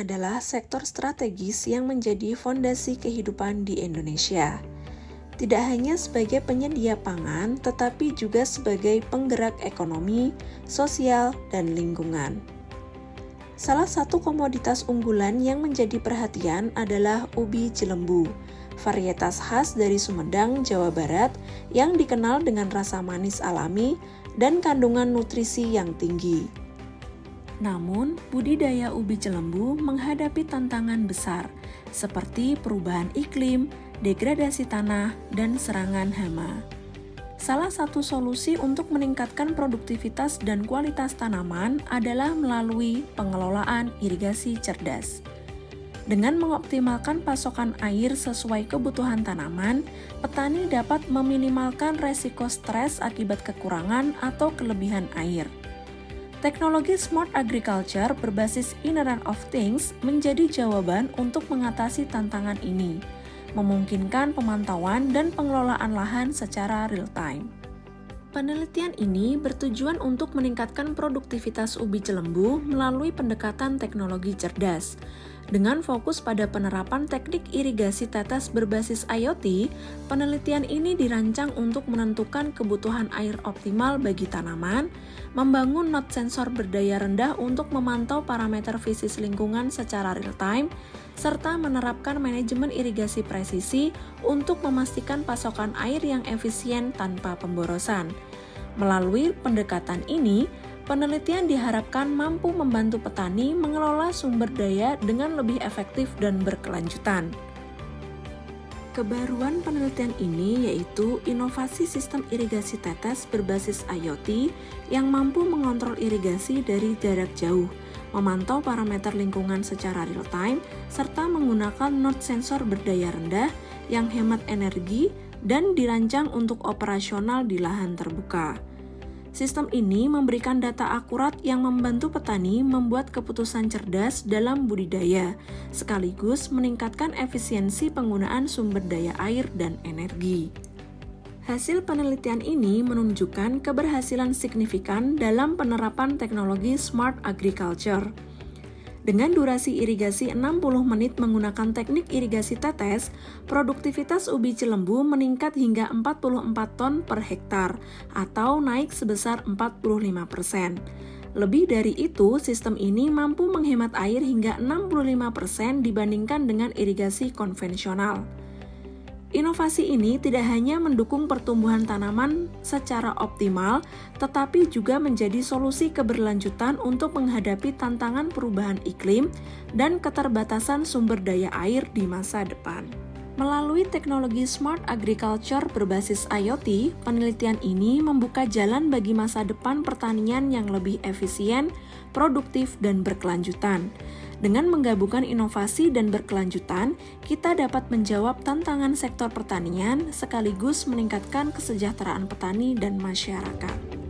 adalah sektor strategis yang menjadi fondasi kehidupan di Indonesia. Tidak hanya sebagai penyedia pangan, tetapi juga sebagai penggerak ekonomi, sosial, dan lingkungan. Salah satu komoditas unggulan yang menjadi perhatian adalah ubi jelembu, varietas khas dari Sumedang, Jawa Barat yang dikenal dengan rasa manis alami dan kandungan nutrisi yang tinggi. Namun, budidaya ubi jelembu menghadapi tantangan besar, seperti perubahan iklim, degradasi tanah, dan serangan hama. Salah satu solusi untuk meningkatkan produktivitas dan kualitas tanaman adalah melalui pengelolaan irigasi cerdas. Dengan mengoptimalkan pasokan air sesuai kebutuhan tanaman, petani dapat meminimalkan resiko stres akibat kekurangan atau kelebihan air. Teknologi Smart Agriculture berbasis Internet of Things menjadi jawaban untuk mengatasi tantangan ini, memungkinkan pemantauan dan pengelolaan lahan secara real-time. Penelitian ini bertujuan untuk meningkatkan produktivitas ubi jelembu melalui pendekatan teknologi cerdas. Dengan fokus pada penerapan teknik irigasi tetes berbasis IoT, penelitian ini dirancang untuk menentukan kebutuhan air optimal bagi tanaman, membangun node sensor berdaya rendah untuk memantau parameter fisis lingkungan secara real-time, serta menerapkan manajemen irigasi presisi untuk memastikan pasokan air yang efisien tanpa pemborosan. Melalui pendekatan ini, penelitian diharapkan mampu membantu petani mengelola sumber daya dengan lebih efektif dan berkelanjutan. Kebaruan penelitian ini yaitu inovasi sistem irigasi tetes berbasis IoT yang mampu mengontrol irigasi dari jarak jauh, memantau parameter lingkungan secara real-time, serta menggunakan node sensor berdaya rendah yang hemat energi dan dirancang untuk operasional di lahan terbuka. Sistem ini memberikan data akurat yang membantu petani membuat keputusan cerdas dalam budidaya, sekaligus meningkatkan efisiensi penggunaan sumber daya air dan energi. Hasil penelitian ini menunjukkan keberhasilan signifikan dalam penerapan teknologi Smart Agriculture. Dengan durasi irigasi 60 menit menggunakan teknik irigasi tetes, produktivitas ubi jelembu meningkat hingga 44 ton per hektar atau naik sebesar 45%. Lebih dari itu, sistem ini mampu menghemat air hingga 65% dibandingkan dengan irigasi konvensional. Inovasi ini tidak hanya mendukung pertumbuhan tanaman secara optimal, tetapi juga menjadi solusi keberlanjutan untuk menghadapi tantangan perubahan iklim dan keterbatasan sumber daya air di masa depan. Melalui teknologi Smart Agriculture berbasis IoT, penelitian ini membuka jalan bagi masa depan pertanian yang lebih efisien, produktif, dan berkelanjutan. Dengan menggabungkan inovasi dan berkelanjutan, kita dapat menjawab tantangan sektor pertanian sekaligus meningkatkan kesejahteraan petani dan masyarakat.